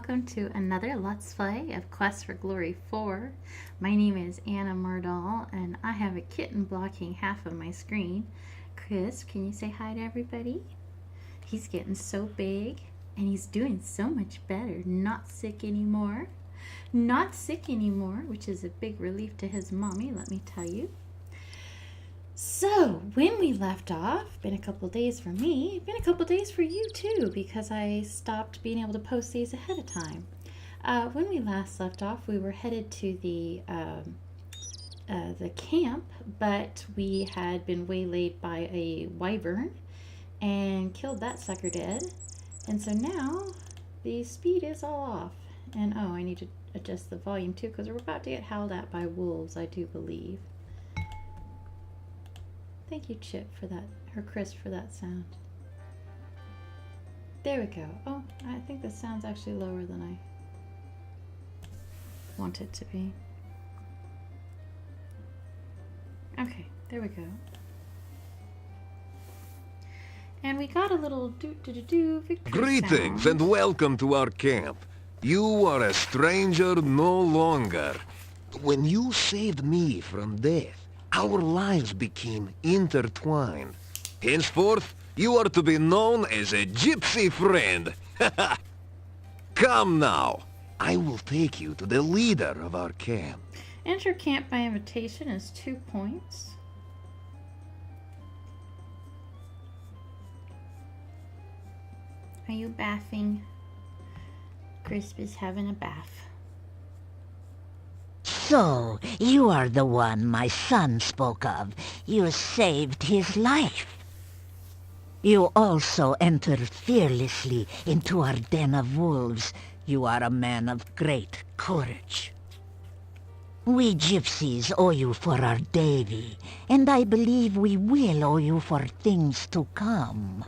welcome to another Let's Play of Quest for Glory 4. My name is Anna Murdahl, and I have a kitten blocking half of my screen. Chris, can you say hi to everybody? He's getting so big, and he's doing so much better. Not sick anymore. Not sick anymore, which is a big relief to his mommy, let me tell you. So, when we left off, been a couple days for me, been a couple days for you too, because I stopped being able to post these ahead of time. When we last left off, we were headed to the camp, but we had been waylaid by a wyvern and killed that sucker dead. And so now the speed is all off. And oh, I need to adjust the volume too, because we're about to get howled at by wolves, I do believe. Thank you, Chip, for that, or Chris, for that sound. There we go. Oh, I think the sound's actually lower than I want it to be. Okay, there we go. And we got a little victory Greetings sound. and welcome to our camp. You are a stranger no longer. When you saved me from death, our lives became intertwined. Henceforth, you are to be known as a gypsy friend. Come now. I will take you to the leader of our camp. Enter camp by invitation is 2 points. Are you bathing? Crisp is having a bath. So, you are the one my son spoke of. You saved his life. You also entered fearlessly into our den of wolves. You are a man of great courage. We gypsies owe you for our Davy, and I believe we will owe you for things to come.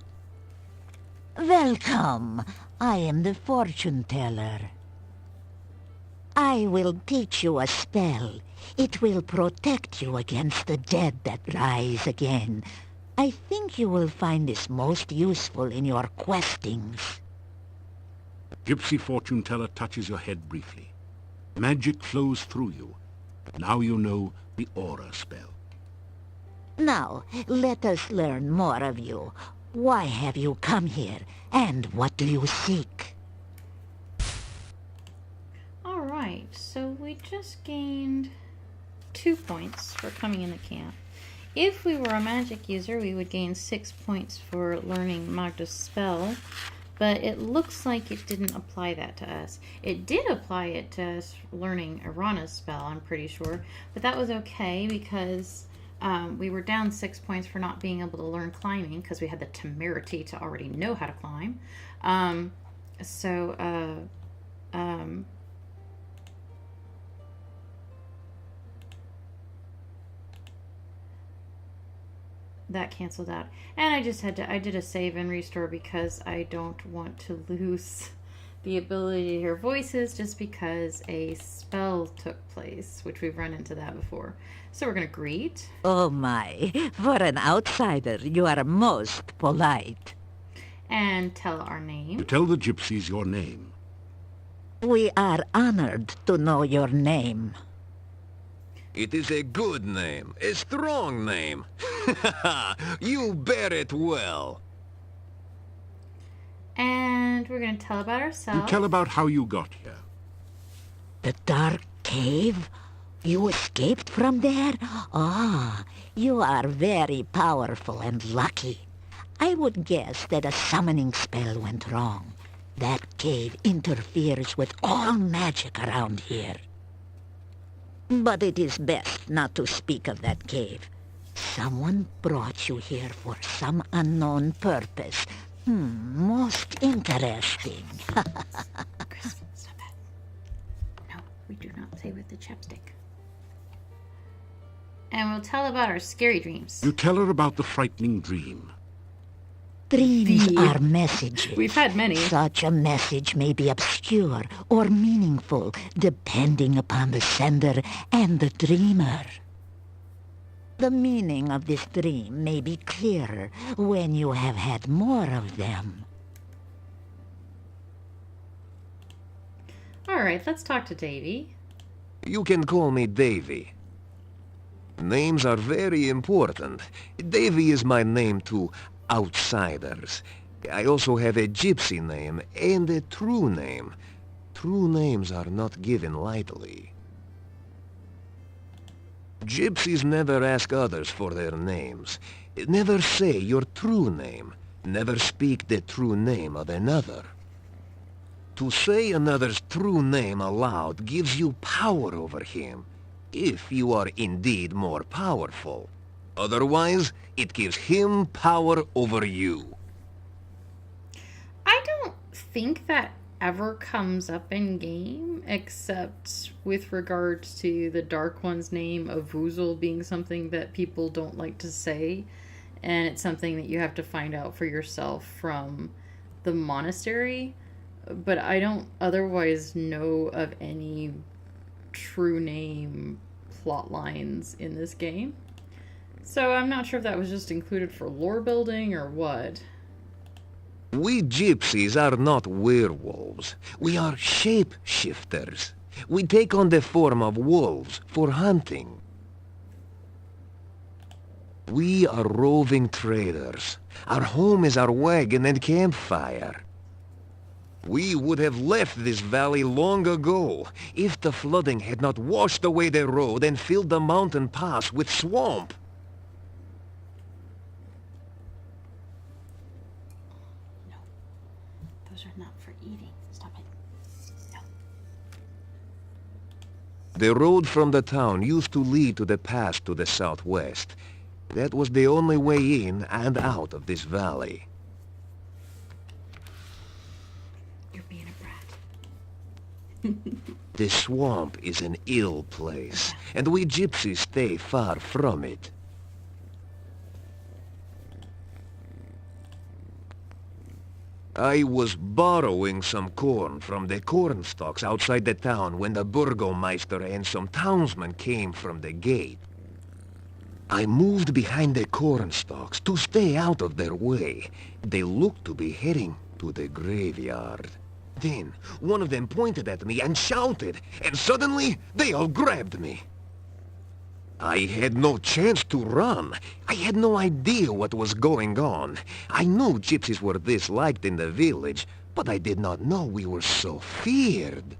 Welcome. I am the fortune teller. I will teach you a spell. It will protect you against the dead that rise again. I think you will find this most useful in your questings. Gypsy fortune teller touches your head briefly. Magic flows through you. Now you know the aura spell. Now, let us learn more of you. Why have you come here, and what do you seek? Alright, so we just gained 2 points for coming in the camp. If we were a magic user, we would gain 6 points for learning Magda's spell, but it looks like it didn't apply that to us. It did apply it to us learning Irana's spell, I'm pretty sure, but that was okay because we were down 6 points for not being able to learn climbing because we had the temerity to already know how to climb. That canceled out. And I did a save and restore because I don't want to lose the ability to hear voices just because a spell took place, which we've run into that before. So we're going to greet. Oh my, for an outsider, you are most polite. And tell our name. You tell the gypsies your name. We are honored to know your name. It is a good name, a strong name. You bear it well. And we're going to tell about You ourselves. tell about how you got here. The dark cave? You escaped from there? Ah, you are very powerful and lucky. I would guess that a summoning spell went wrong. That cave interferes with all magic around here. But it is best not to speak of that cave. Someone brought you here for some unknown purpose. Most interesting. Chris, stop that. No, we do not say with the chapstick. And we'll tell about our scary dreams. You tell her about the frightening dream. Dreams are messages. We've had many. Such a message may be obscure or meaningful, depending upon the sender and the dreamer. The meaning of this dream may be clearer when you have had more of them. Alright, let's talk to Davy. You can call me Davy. Names are very important. Davy is my name to outsiders. I also have a gypsy name and a true name. True names are not given lightly. Gypsies never ask others for their names. Never say your true name. Never speak the true name of another. To say another's true name aloud gives you power over him, if you are indeed more powerful. Otherwise, it gives him power over you. I don't think that ever comes up in game, except with regards to the Dark One's name of Vuzel being something that people don't like to say, and it's something that you have to find out for yourself from the monastery. But I don't otherwise know of any true name plot lines in this game. So I'm not sure if that was just included for lore building or what. We gypsies are not werewolves. We are shape-shifters. We take on the form of wolves for hunting. We are roving traders. Our home is our wagon and campfire. We would have left this valley long ago if the flooding had not washed away the road and filled the mountain pass with swamp. No. Those are not for eating. Stop it. No. The road from the town used to lead to the pass to the southwest. That was the only way in and out of this valley. The swamp is an ill place, and we gypsies stay far from it. I was borrowing some corn from the cornstalks outside the town when the burgomeister and some townsmen came from the gate. I moved behind the cornstalks to stay out of their way. They looked to be heading to the graveyard. Then, one of them pointed at me and shouted, and suddenly, they all grabbed me. I had no chance to run. I had no idea what was going on. I knew gypsies were disliked in the village, but I did not know we were so feared.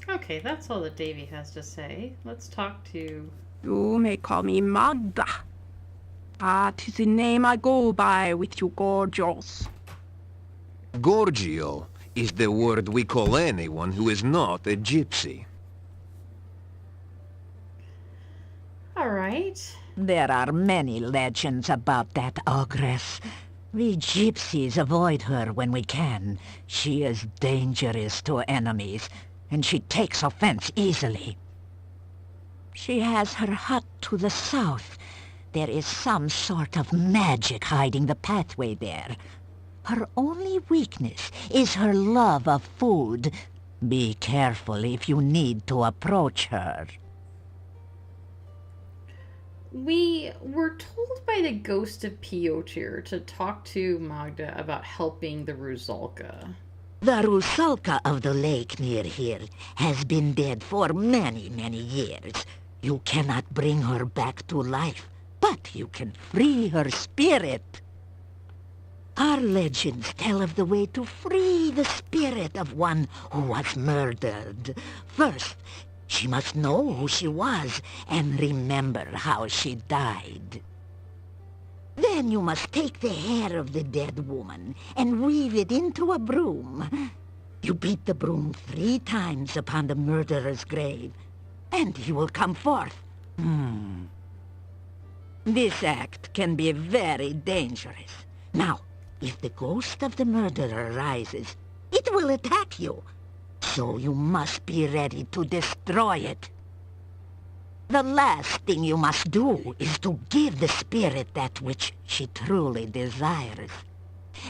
Okay, that's all that Davy has to say. Let's talk to... You may call me Magda. That is the name I go by with you gorgeous. Gorgio is the word we call anyone who is not a gypsy. Alright. There are many legends about that ogress. We gypsies avoid her when we can. She is dangerous to enemies, and she takes offense easily. She has her hut to the south. There is some sort of magic hiding the pathway there. Her only weakness is her love of food. Be careful if you need to approach her. We were told by the ghost of Piotr to talk to Magda about helping the Rusalka. The Rusalka of the lake near here has been dead for many, many years. You cannot bring her back to life, but you can free her spirit. Our legends tell of the way to free the spirit of one who was murdered. First, she must know who she was and remember how she died. Then you must take the hair of the dead woman and weave it into a broom. You beat the broom 3 times upon the murderer's grave, and he will come forth. This act can be very dangerous. Now, if the ghost of the murderer rises, it will attack you. So you must be ready to destroy it. The last thing you must do is to give the spirit that which she truly desires.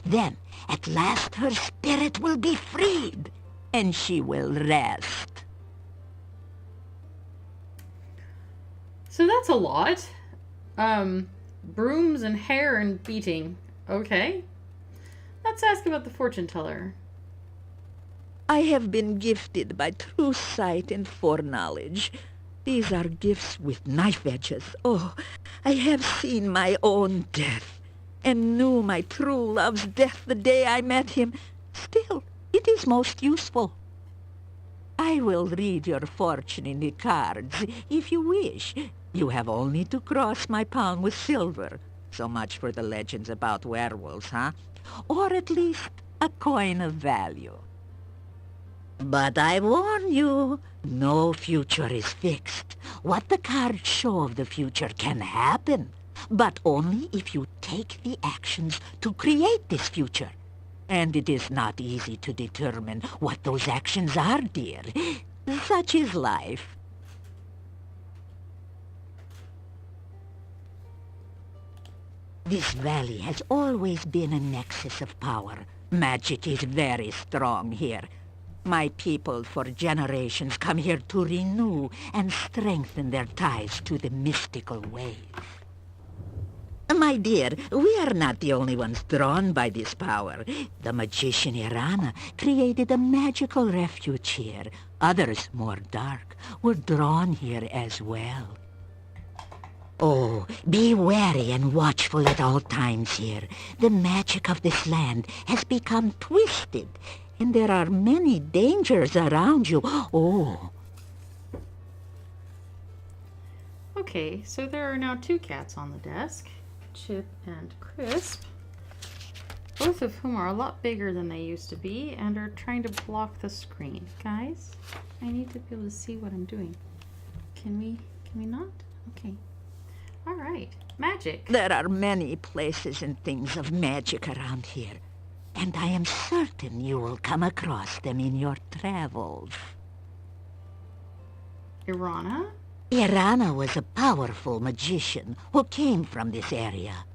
Then, at last her spirit will be freed, and she will rest. So that's a lot. Brooms and hair and beating. Okay. Let's ask about the fortune teller. I have been gifted by true sight and foreknowledge. These are gifts with knife edges. Oh, I have seen my own death, and knew my true love's death the day I met him. Still, it is most useful. I will read your fortune in the cards, if you wish. You have only to cross my palm with silver. So much for the legends about werewolves, huh? Or at least a coin of value. But I warn you, no future is fixed. What the cards show of the future can happen, but only if you take the actions to create this future. And it is not easy to determine what those actions are, dear. Such is life. This valley has always been a nexus of power. Magic is very strong here. My people for generations come here to renew and strengthen their ties to the mystical ways. My dear, we are not the only ones drawn by this power. The magician Irana created a magical refuge here. Others, more dark, were drawn here as well. Oh, be wary and watchful at all times here. The magic of this land has become twisted, and there are many dangers around you. Oh. Okay, so there are now two cats on the desk, Chip and Crisp, both of whom are a lot bigger than they used to be and are trying to block the screen. Guys, I need to be able to see what I'm doing. Can we not? Okay. All right, magic. There are many places and things of magic around here, and I am certain you will come across them in your travels. Irana? Irana was a powerful magician who came from this area.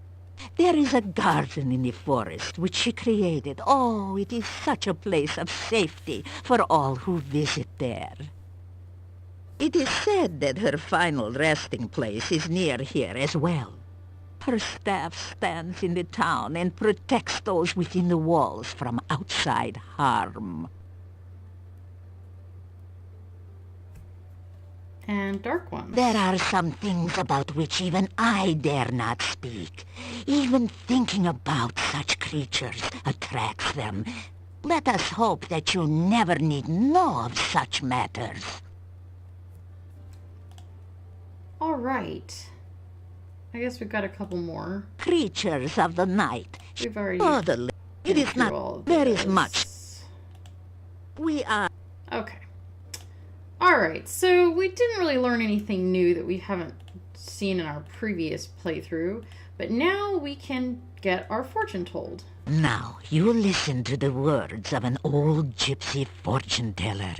There is a garden in the forest which she created. Oh, it is such a place of safety for all who visit there. It is said that her final resting place is near here as well. Her staff stands in the town and protects those within the walls from outside harm. And Dark Ones. There are some things about which even I dare not speak. Even thinking about such creatures attracts them. Let us hope that you never need know of such matters. All right. I guess we've got a couple more. Creatures of the night. We've already Oh, it is through all not of very this. much. We are... Okay. All right, so we didn't really learn anything new that we haven't seen in our previous playthrough, but now we can get our fortune told. Now, you listen to the words of an old gypsy fortune teller.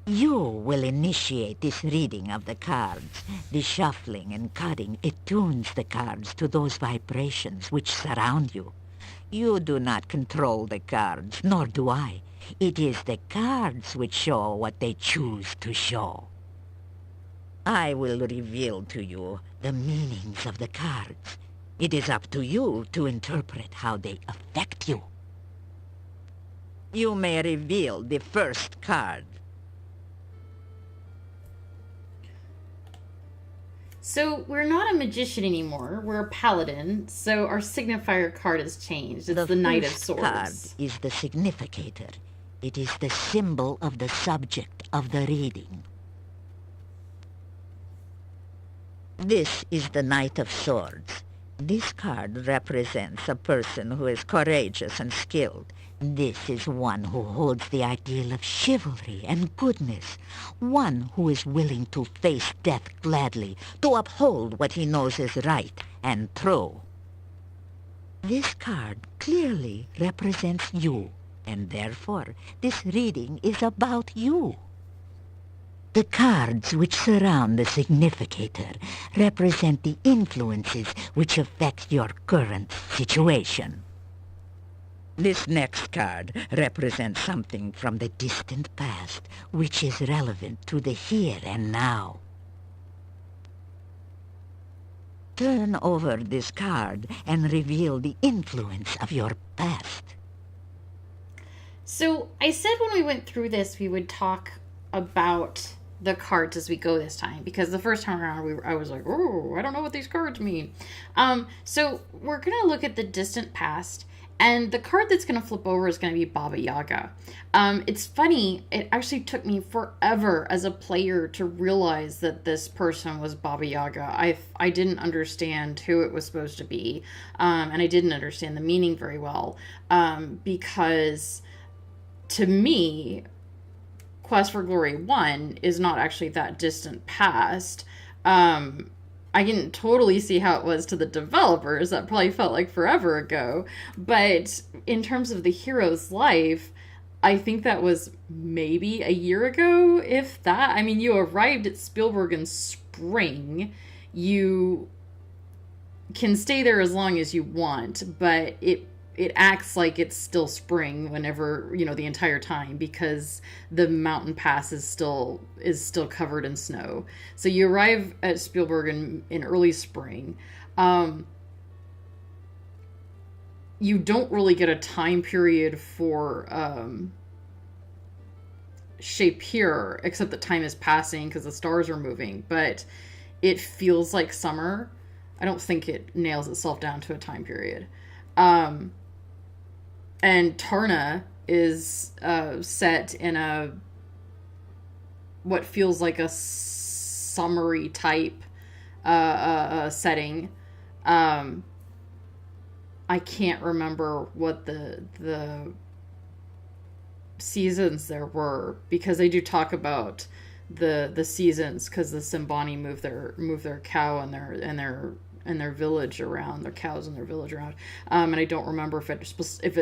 You will initiate this reading of the cards. The shuffling and cutting attunes the cards to those vibrations which surround you. You do not control the cards, nor do I. It is the cards which show what they choose to show. I will reveal to you the meanings of the cards. It is up to you to interpret how they affect you. You may reveal the first card. So we're not a magician anymore. We're a paladin. So our signifier card has changed. It's the Knight of first Swords. card is the significator. It is the symbol of the subject of the reading. This is the Knight of Swords. This card represents a person who is courageous and skilled. This is one who holds the ideal of chivalry and goodness. One who is willing to face death gladly, to uphold what he knows is right and true. This card clearly represents you, and therefore this reading is about you. The cards which surround the significator represent the influences which affect your current situation. This next card represents something from the distant past which is relevant to the here and now. Turn over this card and reveal the influence of your past. So I said when we went through this, we would talk about the cards as we go this time, because the first time around I was like, oh, I don't know what these cards mean. So we're gonna look at the distant past, and the card that's gonna flip over is gonna be Baba Yaga. It's funny, it actually took me forever as a player to realize that this person was Baba Yaga. I didn't understand who it was supposed to be, and I didn't understand the meaning very well, because to me, Quest for Glory 1 is not actually that distant past. I can totally see how it was to the developers. That probably felt like forever ago. But in terms of the hero's life, I think that was maybe a year ago, if that. I mean, you arrived at Spielberg in spring. You can stay there as long as you want, but it acts like it's still spring whenever, the entire time, because the mountain pass is still covered in snow. So you arrive at Spielberg in early spring. You don't really get a time period for Shapier, except that time is passing because the stars are moving, but it feels like summer. I don't think it nails itself down to a time period. And Tarna is set in what feels like a summery type setting. I can't remember what the seasons there were, because they do talk about the seasons, because the Simbani move their cow and their village around, their cows and their village around. And I don't remember if it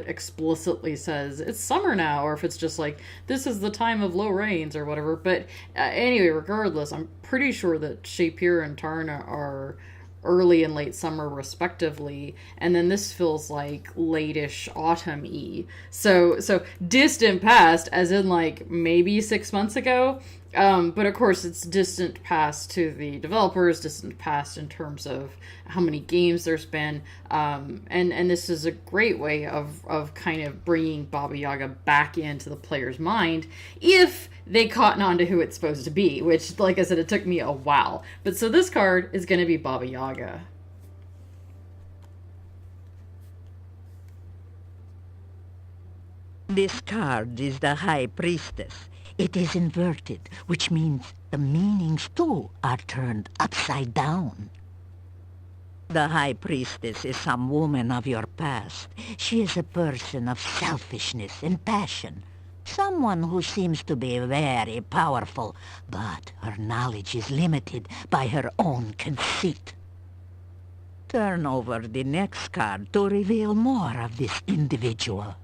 explicitly says it's summer now, or if it's just like, this is the time of low rains or whatever. But anyway, regardless, I'm pretty sure that Shapier and Tarna are early and late summer respectively, and then this feels like late-ish autumn-y. So distant past, as in like maybe 6 months ago. But of course, it's distant past to the developers, distant past in terms of how many games there's been. And this is a great way of kind of bringing Baba Yaga back into the player's mind, if they cotton on to who it's supposed to be, which, like I said, it took me a while. But so this card is going to be Baba Yaga. This card is the High Priestess. It is inverted, which means the meanings too are turned upside down. The High Priestess is some woman of your past. She is a person of selfishness and passion. Someone who seems to be very powerful, but her knowledge is limited by her own conceit. Turn over the next card to reveal more of this individual.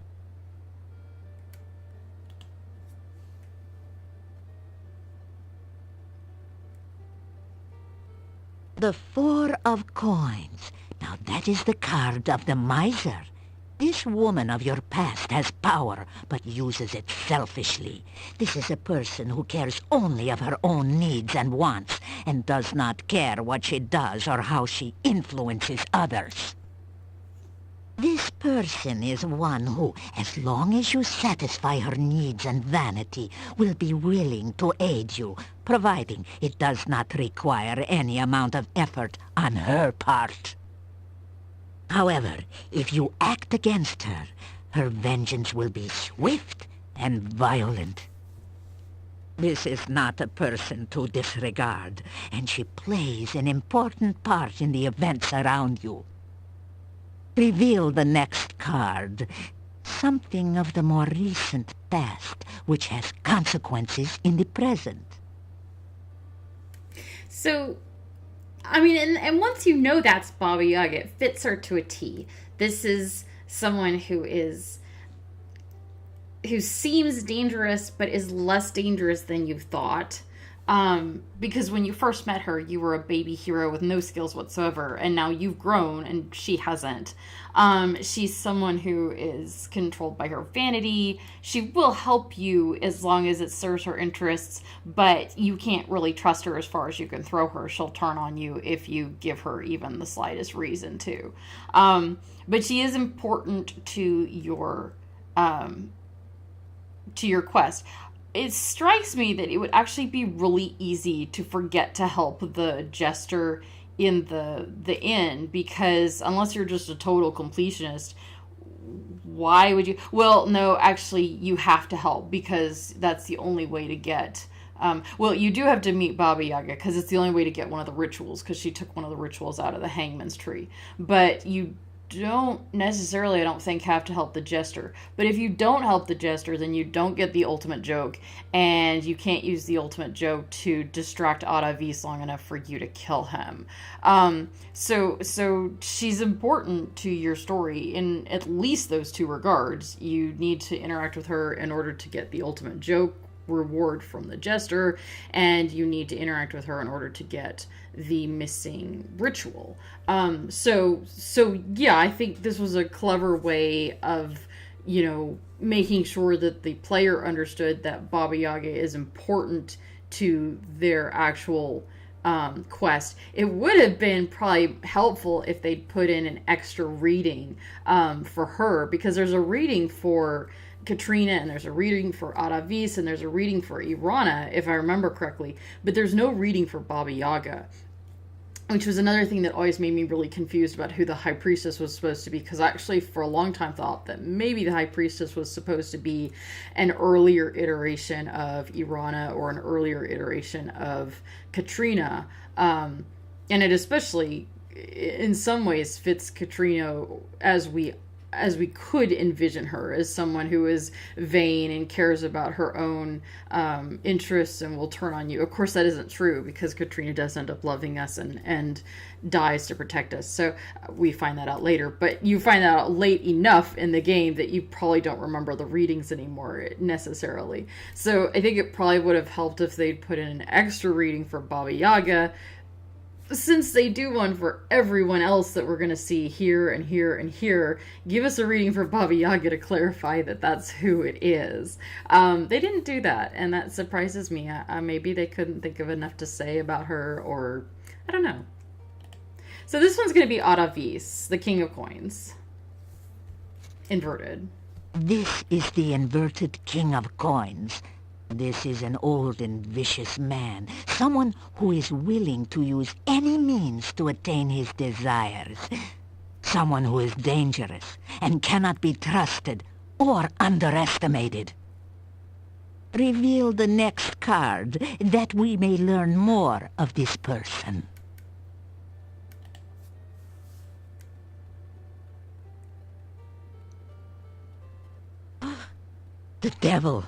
The Four of Coins. Now that is the card of the miser. This woman of your past has power, but uses it selfishly. This is a person who cares only of her own needs and wants, and does not care what she does or how she influences others. This person is one who, as long as you satisfy her needs and vanity, will be willing to aid you, providing it does not require any amount of effort on her part. However, if you act against her, her vengeance will be swift and violent. This is not a person to disregard, and she plays an important part in the events around you. Reveal the next card. Something of the more recent past, which has consequences in the present. So, I mean, and once you know that's Baba Yaga, it fits her to a T. This is someone who seems dangerous, but is less dangerous than you thought. Because when you first met her, you were a baby hero with no skills whatsoever, and now you've grown and she hasn't. She's someone who is controlled by her vanity. She will help you as long as it serves her interests, but you can't really trust her as far as you can throw her. She'll turn on you if you give her even the slightest reason to. But she is important to your to your quest. It strikes me that it would actually be really easy to forget to help the jester in the inn, because unless you're just a total completionist, why would you? Well, no, actually, you have to help because that's the only way to get. Well, you do have to meet Baba Yaga because it's the only way to get one of the rituals, because she took one of the rituals out of the hangman's tree. But you don't necessarily, I don't think, have to help the jester. But if you don't help the jester, then you don't get the ultimate joke, and you can't use the ultimate joke to distract Atavis long enough for you to kill him. So she's important to your story in at least those two regards. You need to interact with her in order to get the ultimate joke reward from the jester, and you need to interact with her in order to get the missing ritual. So yeah, I think this was a clever way of, making sure that the player understood that Baba Yaga is important to their actual quest. It would have been probably helpful if they'd put in an extra reading for her, because there's a reading for Katrina, and there's a reading for Atavis, and there's a reading for Irana, if I remember correctly, but there's no reading for Baba Yaga, which was another thing that always made me really confused about who the High Priestess was supposed to be, because I actually for a long time thought that maybe the High Priestess was supposed to be an earlier iteration of Irana or an earlier iteration of Katrina, and it especially in some ways fits Katrina as we could envision her, as someone who is vain and cares about her own interests and will turn on you. Of course, that isn't true, because Katrina does end up loving us and dies to protect us. So we find that out later. But you find that out late enough in the game that you probably don't remember the readings anymore necessarily. So I think it probably would have helped if they'd put in an extra reading for Baba Yaga, since they do one for everyone else that we're going to see here and here and here. Give us a reading for Baba Yaga to clarify that that's who it is. They didn't do that, and that surprises me. Maybe they couldn't think of enough to say about her, or I don't know. So this one's going to be Atavis, the King of Coins. Inverted. This is the inverted King of Coins. This is an old and vicious man, someone who is willing to use any means to attain his desires. Someone who is dangerous and cannot be trusted or underestimated. Reveal the next card that we may learn more of this person. The devil.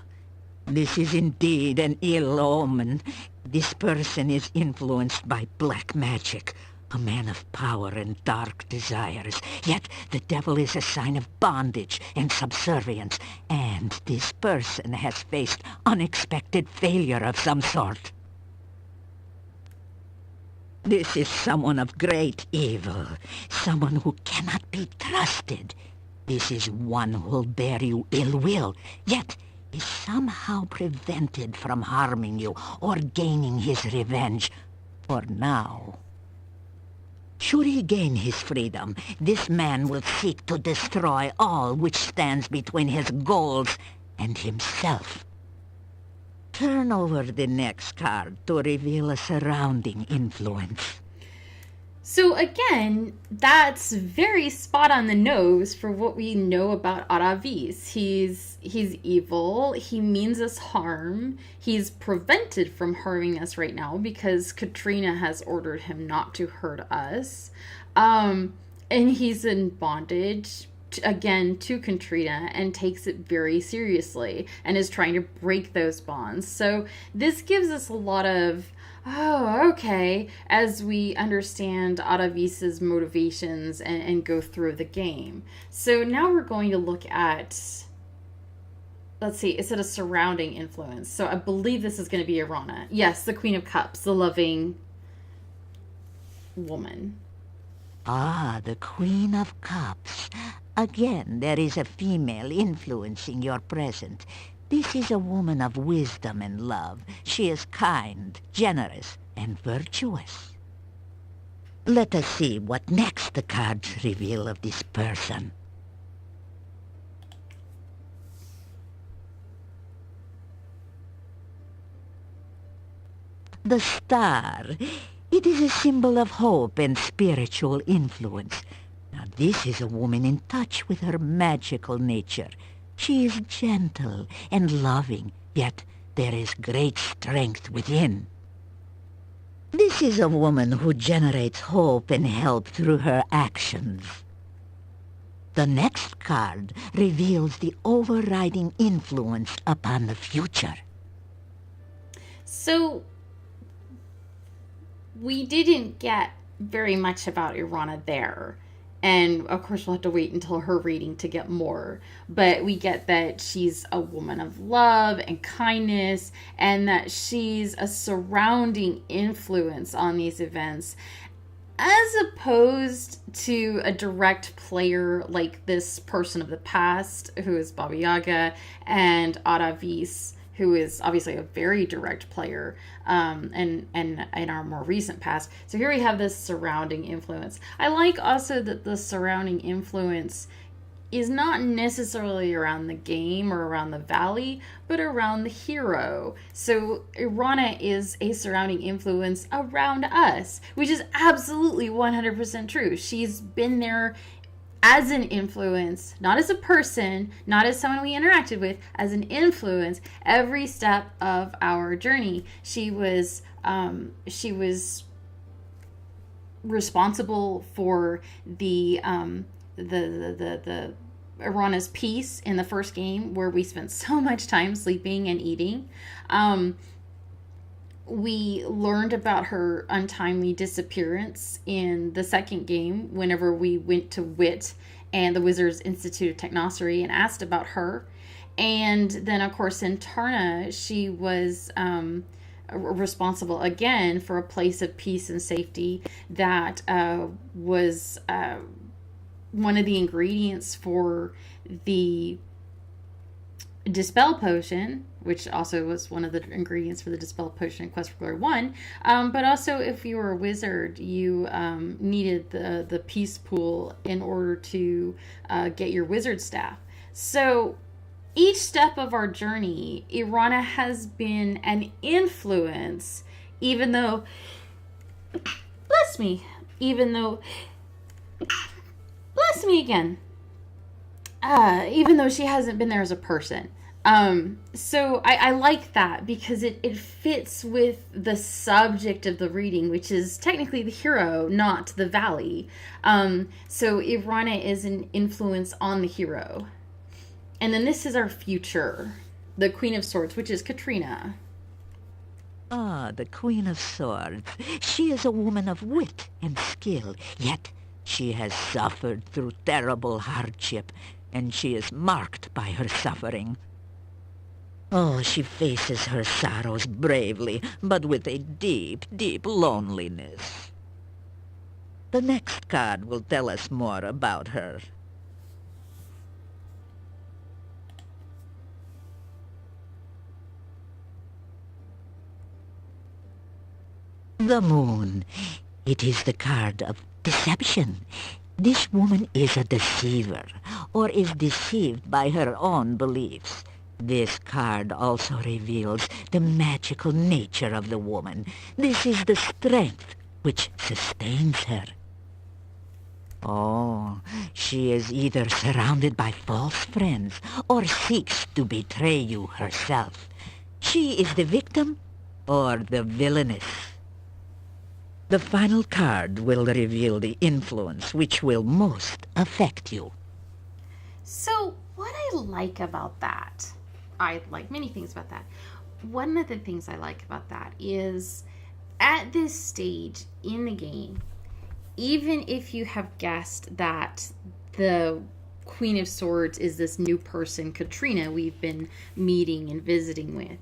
This is indeed an ill omen. This person is influenced by black magic, a man of power and dark desires. Yet the devil is a sign of bondage and subservience, and this person has faced unexpected failure of some sort. This is someone of great evil, someone who cannot be trusted. This is one who will bear you ill will, yet is somehow prevented from harming you or gaining his revenge, for now. Should he gain his freedom, this man will seek to destroy all which stands between his goals and himself. Turn over the next card to reveal a surrounding influence. So again, that's very spot on the nose for what we know about Atavis. He's evil, he means us harm, he's prevented from harming us right now because Katrina has ordered him not to hurt us. And he's in bondage, again, to Katrina, and takes it very seriously and is trying to break those bonds. So this gives us a lot of, oh, okay, as we understand Atavis's motivations and go through the game. So now we're going to look at, let's see, is it a surrounding influence? So I believe this is going to be Irana. Yes, the Queen of Cups, the loving woman. Ah, the Queen of Cups. Again, there is a female influencing your present. This is a woman of wisdom and love. She is kind, generous, and virtuous. Let us see what next the cards reveal of this person. The star. It is a symbol of hope and spiritual influence. Now, this is a woman in touch with her magical nature. She is gentle and loving, yet there is great strength within. This is a woman who generates hope and help through her actions. The next card reveals the overriding influence upon the future. So, we didn't get very much about Irana there. And of course, we'll have to wait until her reading to get more. But we get that she's a woman of love and kindness, and that she's a surrounding influence on these events, as opposed to a direct player like this person of the past, who is Baba Yaga, and Aravis, who is obviously a very direct player, and in our more recent past. So here we have this surrounding influence. I like also that the surrounding influence is not necessarily around the game or around the valley, but around the hero. So Irana is a surrounding influence around us, which is absolutely 100% true. She's been there as an influence, not as a person, not as someone we interacted with, as an influence every step of our journey. She was responsible for the Irana's peace in the first game, where we spent so much time sleeping and eating. We learned about her untimely disappearance in the second game whenever we went to WIT and the Wizards Institute of Technosophy and asked about her. And then, of course, in Tarna, she was responsible again for a place of peace and safety that was one of the ingredients for the Dispel Potion, which also was one of the ingredients for the Dispel Potion in Quest for Glory 1. But also, if you were a wizard, you needed the Peace Pool in order to get your wizard staff. So each step of our journey, Irana has been an influence, even though, bless me again, even though she hasn't been there as a person. So I like that because it fits with the subject of the reading, which is technically the hero, not the valley. So Irana is an influence on the hero. And then this is our future, the Queen of Swords, which is Katrina. Ah, the Queen of Swords. She is a woman of wit and skill, yet she has suffered through terrible hardship, and she is marked by her suffering. Oh, she faces her sorrows bravely, but with a deep, deep loneliness. The next card will tell us more about her. The Moon. It is the card of deception. This woman is a deceiver, or is deceived by her own beliefs. This card also reveals the magical nature of the woman. This is the strength which sustains her. Oh, she is either surrounded by false friends or seeks to betray you herself. She is the victim or the villainess. The final card will reveal the influence which will most affect you. So what I like about that, I like many things about that. One of the things I like about that is at this stage in the game, even if you have guessed that the Queen of Swords is this new person, Katrina, we've been meeting and visiting with,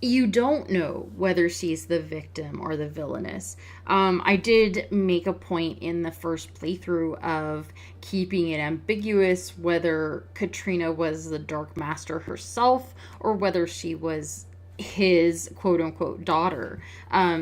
you don't know whether she's the victim or the villainess. I did make a point in the first playthrough of keeping it ambiguous whether Katrina was the Dark Master herself or whether she was his quote-unquote daughter,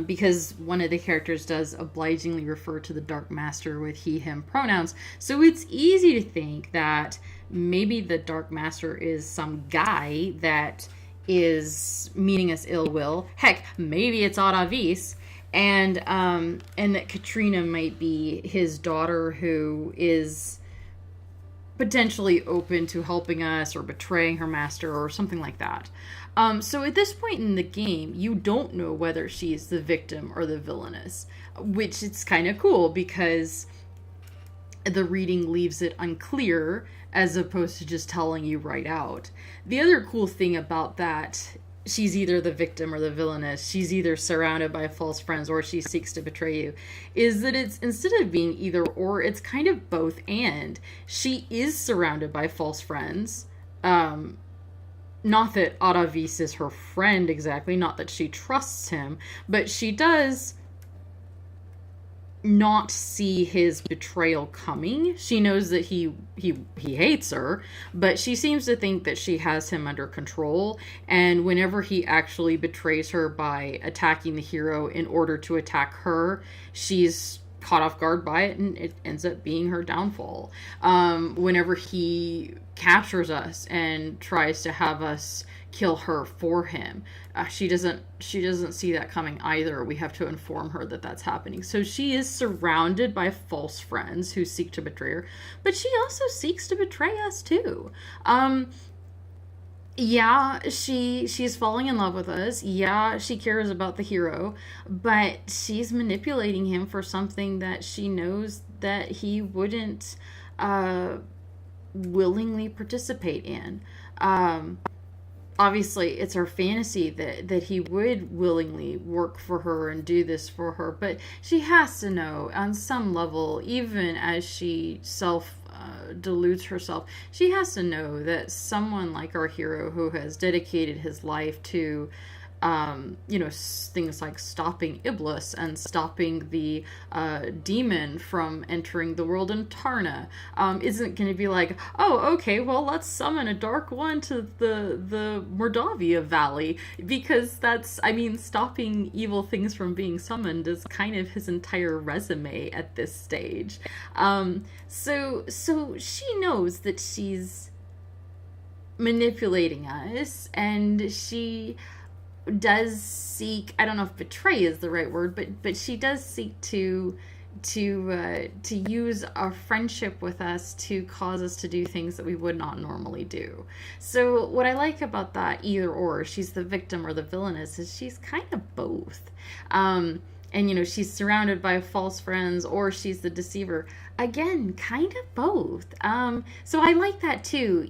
because one of the characters does obligingly refer to the Dark Master with he, him pronouns. So it's easy to think that maybe the Dark Master is some guy that is meaning us ill will. Heck, maybe it's Odavis, and that Katrina might be his daughter who is potentially open to helping us or betraying her master or something like that. So at this point in the game, you don't know whether she's the victim or the villainess, which is kind of cool because the reading leaves it unclear as opposed to just telling you right out. The other cool thing about that, she's either the victim or the villainess, she's either surrounded by false friends or she seeks to betray you, is that it's, instead of being either or, it's kind of both and. She is surrounded by false friends. Not that Odavis is her friend exactly, not that she trusts him, but she does not see his betrayal coming. She knows that he hates her, but she seems to think that she has him under control, and whenever he actually betrays her by attacking the hero in order to attack her, she's caught off guard by it, and it ends up being her downfall. Whenever he captures us and tries to have us kill her for him, she doesn't see that coming either. We have to inform her that that's happening. So she is surrounded by false friends who seek to betray her, but she also seeks to betray us too. Yeah, she's falling in love with us. Yeah, she cares about the hero, but she's manipulating him for something that she knows that he wouldn't willingly participate in. Obviously, it's her fantasy that he would willingly work for her and do this for her, but she has to know on some level, even as she deludes herself, she has to know that someone like our hero who has dedicated his life to things like stopping Iblis and stopping the demon from entering the world in Tarna, isn't going to be like, oh, okay, well, let's summon a dark one to the Mordavia Valley, because stopping evil things from being summoned is kind of his entire resume at this stage. So she knows that she's manipulating us, and she does seek, I don't know if betray is the right word, but she does seek to use our friendship with us to cause us to do things that we would not normally do. So what I like about that either or, she's the victim or the villainess, is she's kind of both. And she's surrounded by false friends, or she's the deceiver. Again, kind of both. So I like that too.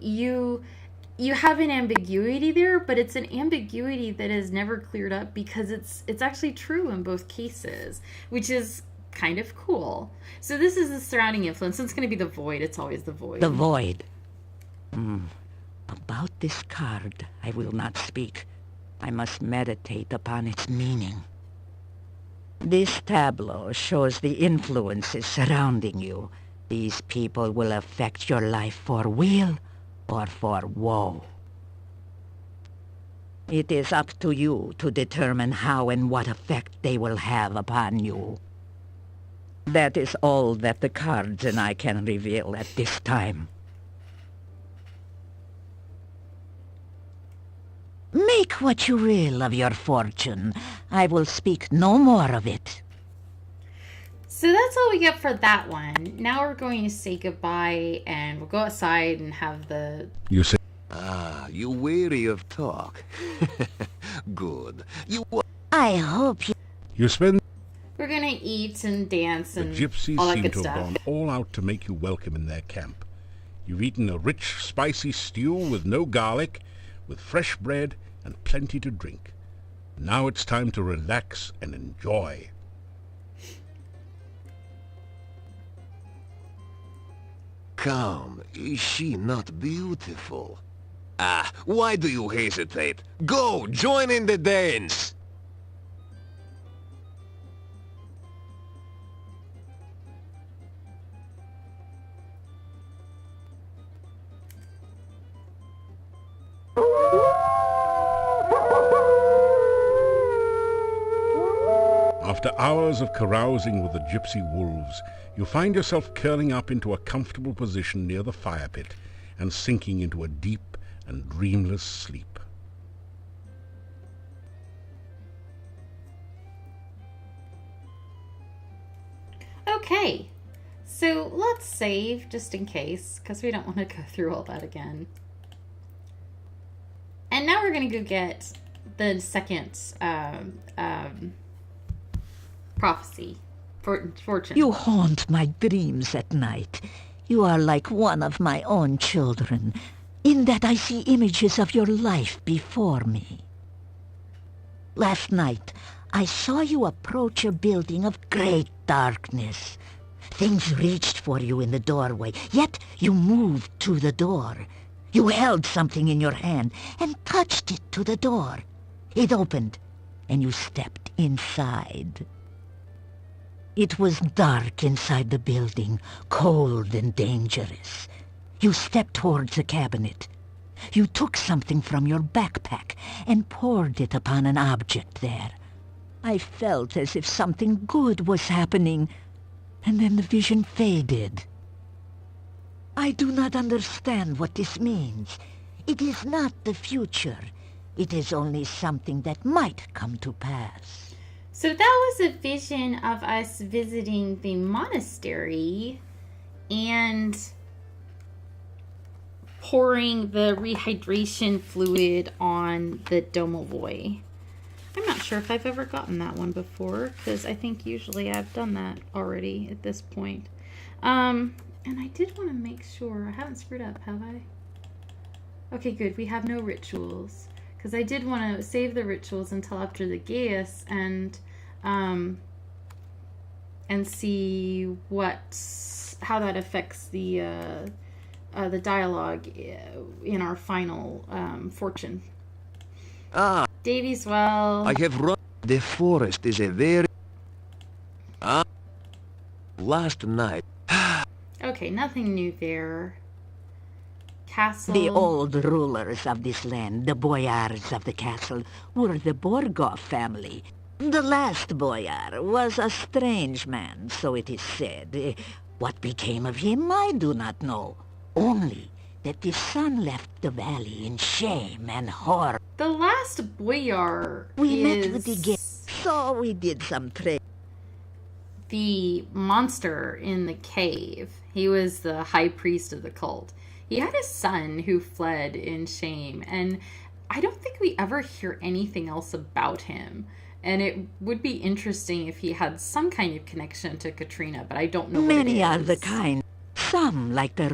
You have an ambiguity there, but it's an ambiguity that is never cleared up because it's actually true in both cases, which is kind of cool. So this is the surrounding influence. It's going to be the void. It's always the void. The void. About this card, I will not speak. I must meditate upon its meaning. This tableau shows the influences surrounding you. These people will affect your life for weal or for woe. It is up to you to determine how and what effect they will have upon you. That is all that the cards and I can reveal at this time. Make what you will of your fortune. I will speak no more of it. So that's all we get for that one. Now we're going to say goodbye, and we'll go outside and have the... You say... Ah, you weary of talk. Good. I hope you... You spend... We're going to eat and dance and The gypsies all that seem good to have stuff. gone all out to make you welcome in their camp. You've eaten a rich, spicy stew with no garlic, with fresh bread and plenty to drink. Now it's time to relax and enjoy. Come, is she not beautiful? Ah, why do you hesitate? Go, join in the dance! After hours of carousing with the gypsy wolves, you find yourself curling up into a comfortable position near the fire pit and sinking into a deep and dreamless sleep. Okay, so let's save just in case, because we don't want to go through all that again. And now we're going to go get the second prophecy, fortune. You haunt my dreams at night. You are like one of my own children, in that I see images of your life before me. Last night, I saw you approach a building of great darkness. Things reached for you in the doorway, yet you moved to the door. You held something in your hand and touched it to the door. It opened, and you stepped inside. It was dark inside the building, cold and dangerous. You stepped towards a cabinet. You took something from your backpack and poured it upon an object there. I felt as if something good was happening, and then the vision faded. I do not understand what this means. It is not the future. It is only something that might come to pass. So that was a vision of us visiting the monastery and pouring the rehydration fluid on the domovoi. I'm not sure if I've ever gotten that one before, because I think usually I've done that already at this point. And I did want to make sure, I haven't screwed up, have I? Okay, good, we have no rituals. Because I did want to save the rituals until after the Gaius and see how that affects the dialogue in our final fortune. Davies, well, I have run. The forest is a very... last night. Okay, nothing new there. Castle. The old rulers of this land, the boyars of the castle, were the Borgov family. The last boyar was a strange man, so it is said. What became of him, I do not know. Only that the son left the valley in shame and horror. The last boyar We is met with the guests, so we did some trade. the monster in the cave. He was the high priest of the cult. He had a son who fled in shame, and I don't think we ever hear anything else about him. And it would be interesting if he had some kind of connection to Katrina, but I don't know what it is. Many are the kind. Some like the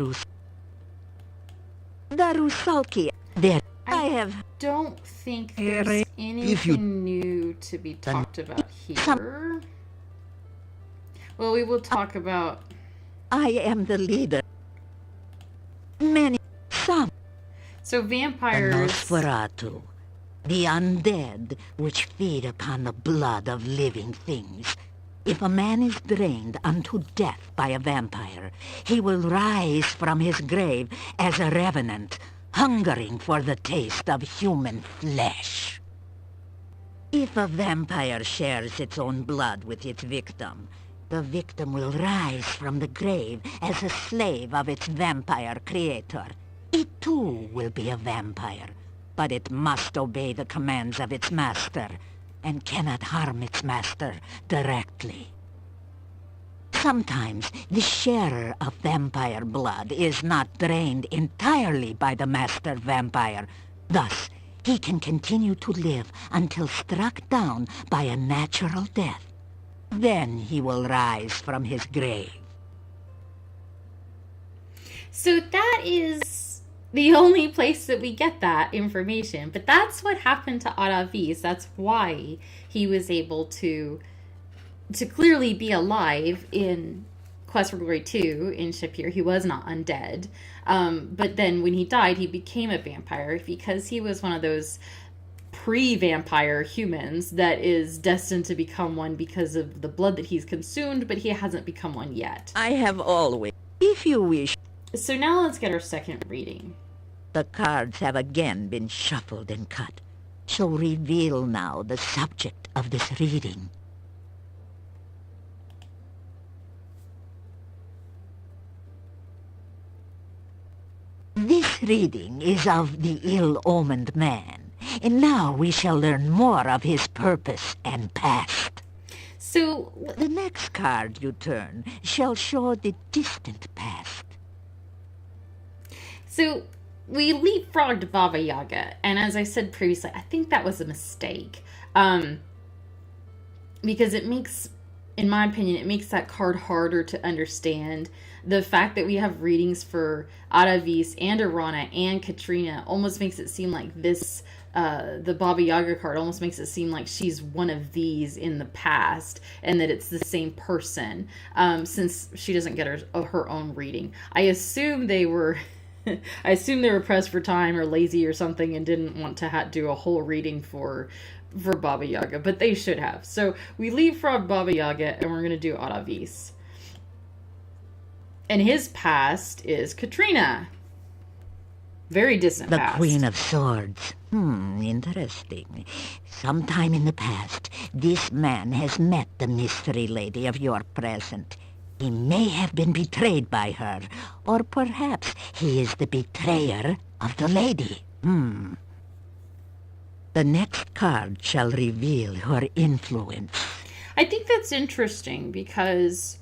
Rusalki. There, I have... don't think there's anything new to be talked about here. Well, we will talk about... I am the leader. Many, some. So The vampires... Nosferatu, the undead which feed upon the blood of living things. If a man is drained unto death by a vampire, he will rise from his grave as a revenant, hungering for the taste of human flesh. If a vampire shares its own blood with its victim, the victim will rise from the grave as a slave of its vampire creator. It too will be a vampire, but it must obey the commands of its master, and cannot harm its master directly. Sometimes the sharer of vampire blood is not drained entirely by the master vampire. Thus, he can continue to live until struck down by a natural death. Then he will rise from his grave. So that is the only place that we get that information. But that's what happened to Aravis. That's why he was able to clearly be alive in Quest for Glory 2 in Shapir. He was not undead. But then when he died, he became a vampire because he was one of those pre-vampire humans that is destined to become one because of the blood that he's consumed, but he hasn't become one yet. I have always, if you wish. So now let's get our second reading. The cards have again been shuffled and cut. So reveal now the subject of this reading. This reading is of the ill-omened man, and now we shall learn more of his purpose and past. So, The next card you turn shall show the distant past. So we leapfrogged Baba Yaga, and as I said previously, I think that was a mistake. Because it makes, in my opinion, it makes that card harder to understand. The fact that we have readings for Aravis and Arana and Katrina almost makes it seem like this, the Baba Yaga card almost makes it seem like she's one of these in the past and that it's the same person, since she doesn't get her own reading. I assume they were pressed for time or lazy or something and didn't want to do a whole reading for Baba Yaga, but they should have. So we leapfrog Baba Yaga and we're going to do Aravis. And his past is Katrina. Very distant The past. Queen of Swords. Interesting. Sometime in the past, this man has met the mystery lady of your present. He may have been betrayed by her, or perhaps he is the betrayer of the lady. The next card shall reveal her influence. I think that's interesting because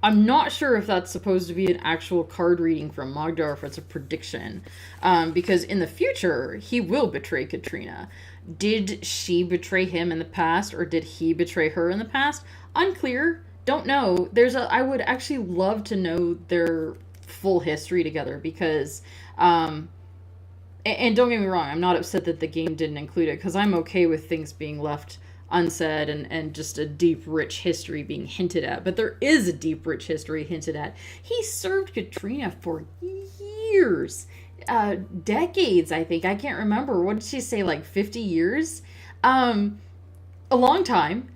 I'm not sure if that's supposed to be an actual card reading from Magda or if it's a prediction. Because in the future, he will betray Katrina. Did she betray him in the past or did he betray her in the past? Unclear. Don't know. I would actually love to know their full history together because, and don't get me wrong, I'm not upset that the game didn't include it because I'm okay with things being left unsaid and just a deep, rich history being hinted at. But there is a deep, rich history hinted at. He served Katrina for years. Decades, I think. I can't remember. What did she say, like 50 years? A long time.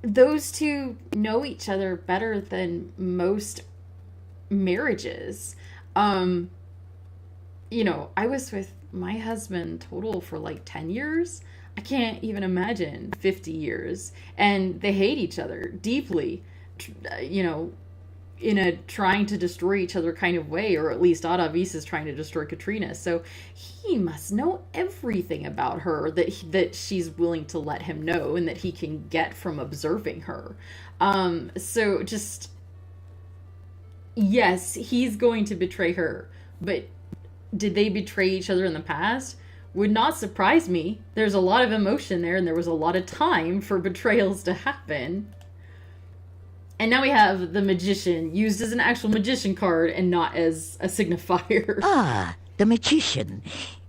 Those two know each other better than most marriages. I was with my husband total for like 10 years. I can't even imagine 50 years. And they hate each other deeply, in a trying to destroy each other kind of way, or at least Aravis is trying to destroy Katrina. So he must know everything about her that she's willing to let him know and that he can get from observing her. So just, yes, he's going to betray her, but did they betray each other in the past? Would not surprise me. There's a lot of emotion there and there was a lot of time for betrayals to happen. And now we have the Magician, used as an actual magician card and not as a signifier. Ah, the Magician.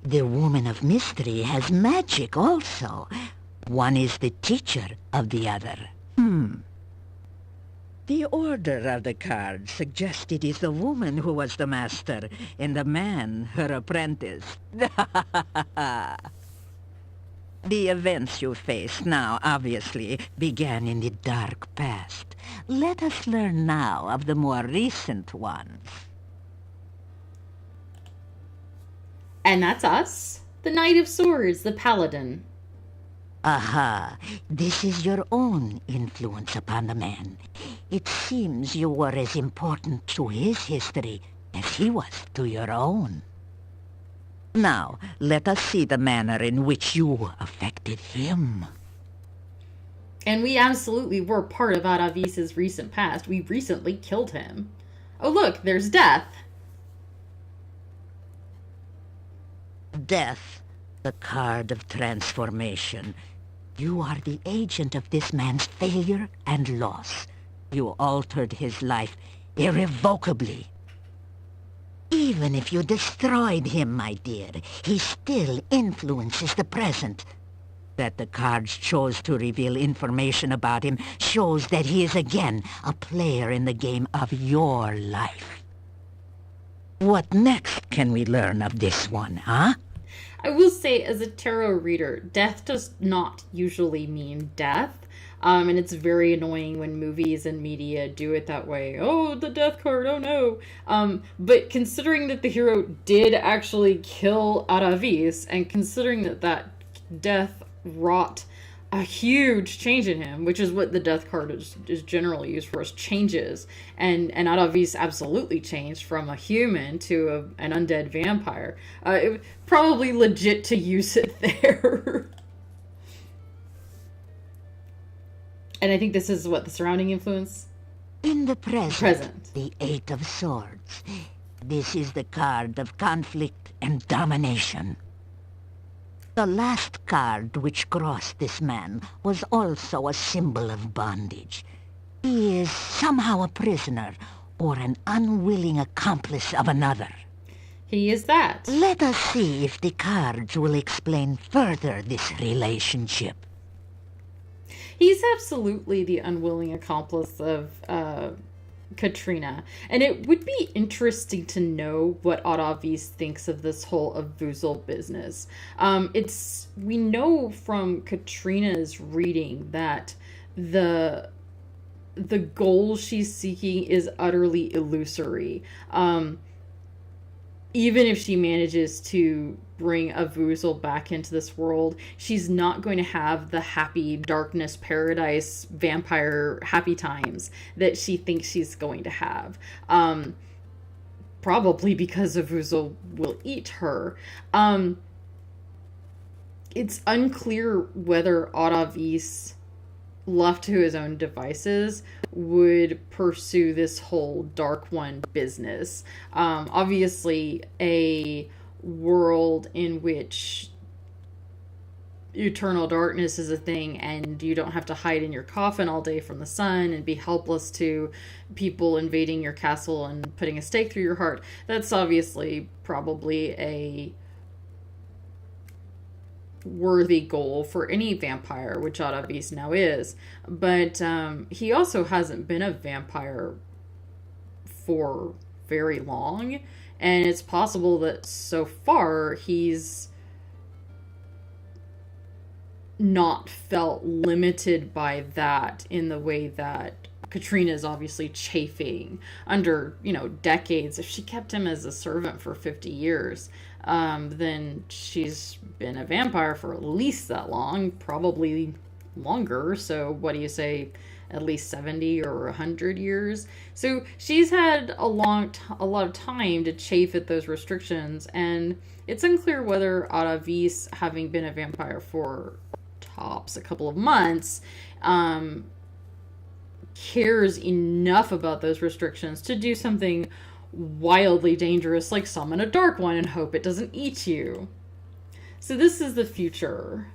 The Woman of Mystery has magic also. One is the teacher of the other. The order of the card suggests it is the woman who was the master and the man her apprentice. The events you face now, obviously, began in the dark past. Let us learn now of the more recent ones. And that's us. The Knight of Swords, the Paladin. Aha, this is your own influence upon the man. It seems you were as important to his history as he was to your own. Now, let us see the manner in which you affected him. And we absolutely were part of Aravis's recent past. We recently killed him. Oh look, there's Death. Death, the card of transformation. You are the agent of this man's failure and loss. You altered his life irrevocably. Even if you destroyed him, my dear, he still influences the present. That the cards chose to reveal information about him shows that he is again a player in the game of your life. What next can we learn of this one, huh? I will say, as a tarot reader, death does not usually mean death. And it's very annoying when movies and media do it that way. Oh, the death card, oh no. But considering that the hero did actually kill Aravis, and considering that death wrought a huge change in him, which is what the death card is generally used for, is changes. And Aravis absolutely changed from a human to an undead vampire. It was probably legit to use it there. And I think this is what the surrounding influence. In the present, Present. the Eight of Swords. This is the card of conflict and domination. The last card which crossed this man was also a symbol of bondage. He is somehow a prisoner or an unwilling accomplice of another. He is that. Let us see if the cards will explain further this relationship. He's absolutely the unwilling accomplice of Katrina. And it would be interesting to know what Odavis thinks of this whole Avuzal business. We know from Katrina's reading that the goal she's seeking is utterly illusory. Even if she manages to bring Avuzal back into this world, she's not going to have the happy darkness paradise vampire happy times that she thinks she's going to have. Probably because Avuzal will eat her. It's unclear whether Odavis, left to his own devices, would pursue this whole Dark One business. Obviously, a world in which eternal darkness is a thing and you don't have to hide in your coffin all day from the sun and be helpless to people invading your castle and putting a stake through your heart. That's obviously probably a worthy goal for any vampire, which Odavis now is. But he also hasn't been a vampire for very long, and it's possible that so far he's not felt limited by that in the way that Katrina's obviously chafing under, decades. If she kept him as a servant for 50 years, then she's been a vampire for at least that long, probably longer. So what do you say, at least 70 or 100 years? So she's had a lot of time to chafe at those restrictions, and it's unclear whether Odavis, having been a vampire for tops a couple of months, cares enough about those restrictions to do something wildly dangerous, like summon a Dark One and hope it doesn't eat you. So this is the future.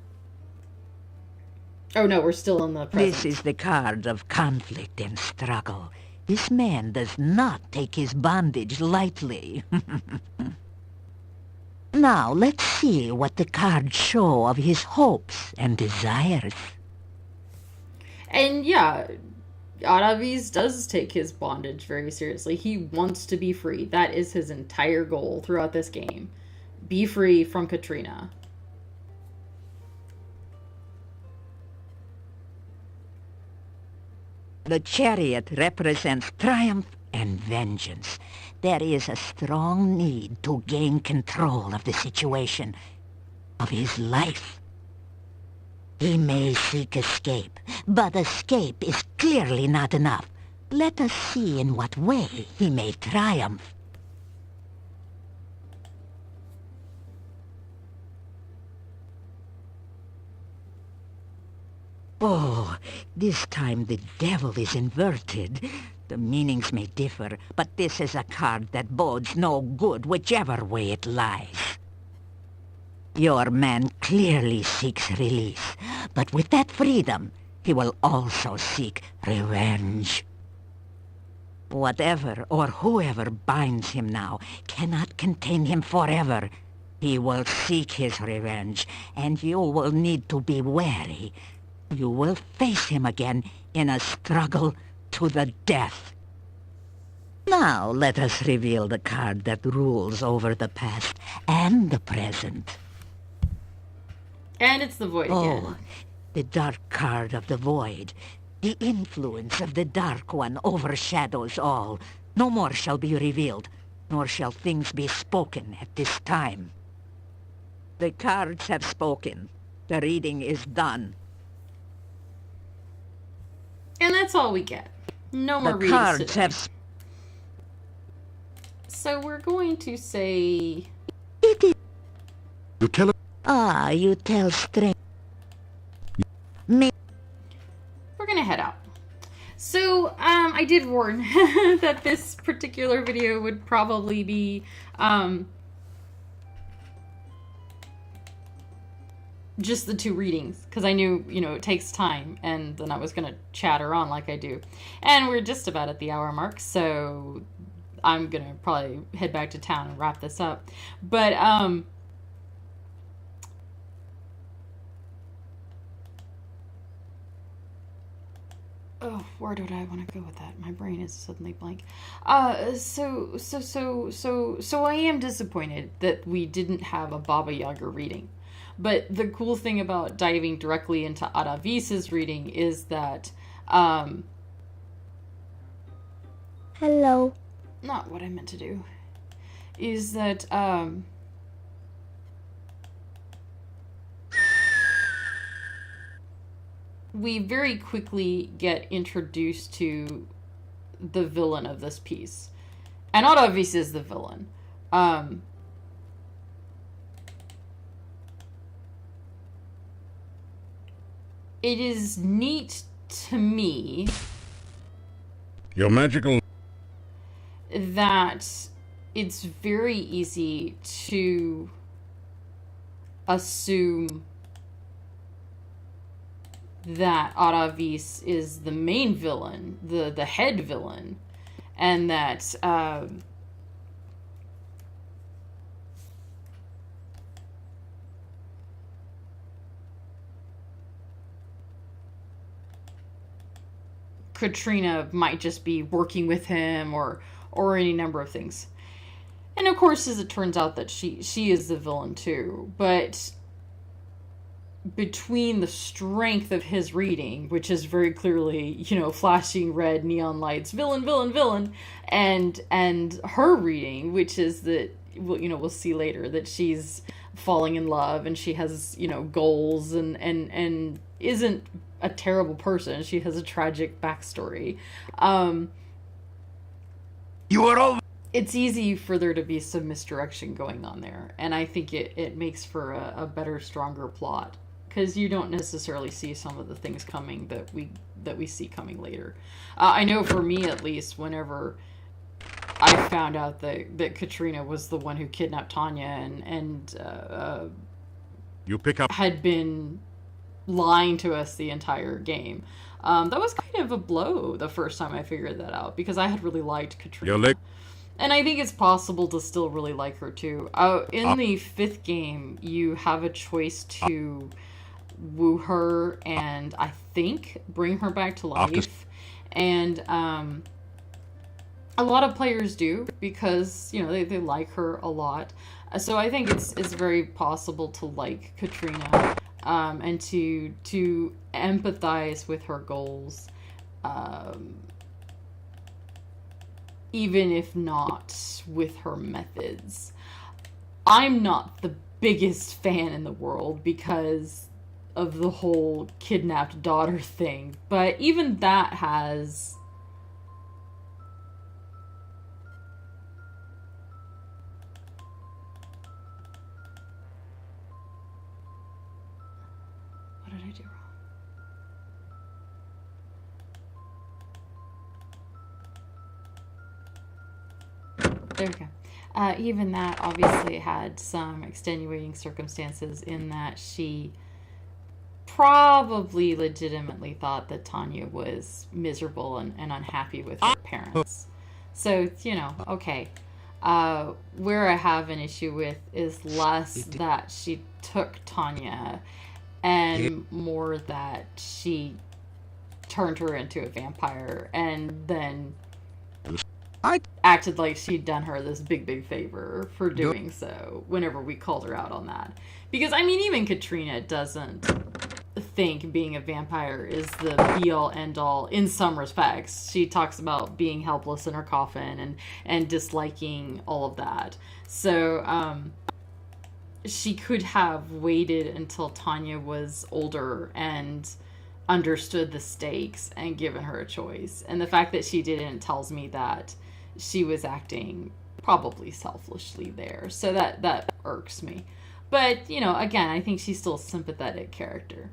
Oh no, we're still in the present. This is the card of conflict and struggle. This man does not take his bondage lightly. Now, let's see what the cards show of his hopes and desires. And yeah, Odavis does take his bondage very seriously. He wants to be free. That is his entire goal throughout this game. Be free from Katrina. The chariot represents triumph and vengeance. There is a strong need to gain control of the situation, of his life. He may seek escape, but escape is clearly not enough. Let us see in what way he may triumph. Oh, this time the devil is inverted. The meanings may differ, but this is a card that bodes no good whichever way it lies. Your man clearly seeks release, but with that freedom, he will also seek revenge. Whatever or whoever binds him now cannot contain him forever. He will seek his revenge, and you will need to be wary. You will face him again in a struggle to the death. Now let us reveal the card that rules over the past and the present. And it's the Void again. Oh, the dark card of the Void. The influence of the Dark One overshadows all. No more shall be revealed, nor shall things be spoken at this time. The cards have spoken. The reading is done. And that's all we get. No more The readings cards today. have... So we're going to say... It is... You tell Ah, you tell strange... Me... We're going to head out. So, I did warn that this particular video would probably be, just the 2 readings, because I knew, it takes time, and then I was going to chatter on like I do. And we're just about at the hour mark, so I'm going to probably head back to town and wrap this up. But, oh, where did I want to go with that? My brain is suddenly blank. So I am disappointed that we didn't have a Baba Yaga reading. But the cool thing about diving directly into Adavis's reading is that, Hello. not what I meant to do, is that, we very quickly get introduced to the villain of this piece. And Adavis is the villain. It is neat to me Your magical... that it's very easy to assume that Adavis is the main villain, the head villain, and that Katrina might just be working with him or any number of things. And of course, as it turns out, that she is the villain too. But between the strength of his reading, which is very clearly, flashing red neon lights, villain, villain, villain, and her reading, which is that, we'll see later, that she's falling in love and she has, goals and isn't a terrible person. She has a tragic backstory. You are all... It's easy for there to be some misdirection going on there, and I think it makes for a better, stronger plot, because you don't necessarily see some of the things coming that we see coming later. I know for me, at least, whenever I found out that Katrina was the one who kidnapped Tanya and You pick up... had been lying to us the entire game. That was kind of a blow the first time I figured that out, because I had really liked Katrina. And I think it's possible to still really like her too. In the 5th game, you have a choice to woo her and, I think, bring her back to life. And a lot of players do, because, they like her a lot. So I think it's very possible to like Katrina. And to empathize with her goals, even if not with her methods. I'm not the biggest fan in the world because of the whole kidnapped daughter thing, but even that has... What did I do wrong? There we go. Even that obviously had some extenuating circumstances in that she probably legitimately thought that Tanya was miserable and unhappy with her parents. So, okay. Where I have an issue with is less that she took Tanya and more that she turned her into a vampire and then acted like she'd done her this big favor for doing so whenever we called her out on that. Because, even Katrina doesn't think being a vampire is the be-all, end-all in some respects. She talks about being helpless in her coffin and disliking all of that. So, she could have waited until Tanya was older and understood the stakes and given her a choice. And the fact that she didn't tells me that she was acting probably selfishly there. So that irks me. But, again, I think she's still a sympathetic character.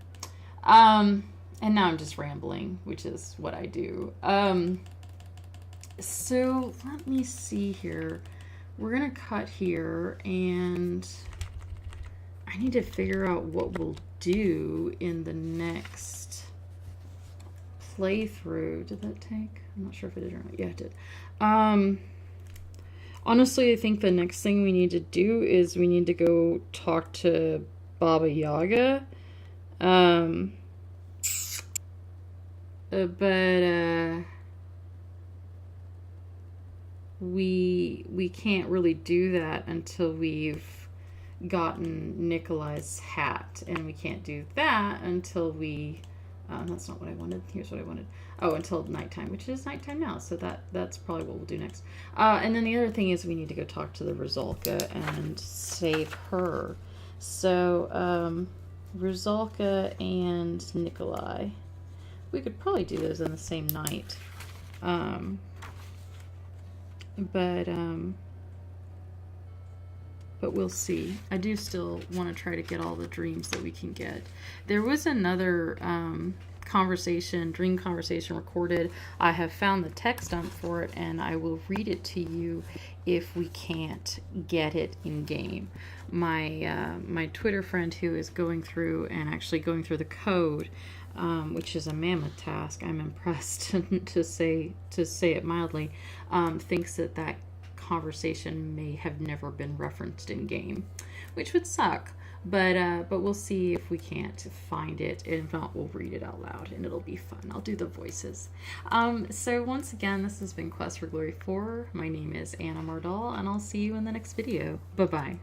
And And now I'm just rambling, which is what I do. So let me see here. We're gonna cut here, and I need to figure out what we'll do in the next playthrough. Did that take? I'm not sure if it did or not. Yeah, it did. Honestly, I think the next thing we need to do is we need to go talk to Baba Yaga. We can't really do that until we've gotten Nikolai's hat, and we can't do that until we that's not what I wanted. Here's what I wanted. Oh, until nighttime, which is nighttime now, so that's probably what we'll do next. And then the other thing is we need to go talk to the Rizalka and save her. So Rizalka and Nikolai, we could probably do those in the same night. But we'll see. I do still want to try to get all the dreams that we can get. There was another dream conversation recorded. I have found the text dump for it, and I will read it to you if we can't get it in game. My Twitter friend who is going through the code, which is a mammoth task, I'm impressed to say it mildly, thinks that conversation may have never been referenced in game, which would suck, but we'll see if we can't find it. If not, we'll read it out loud, and it'll be fun. I'll do the voices. So once again, this has been Quest for Glory 4. My name is Anna Mardal, and I'll see you in the next video. Bye bye.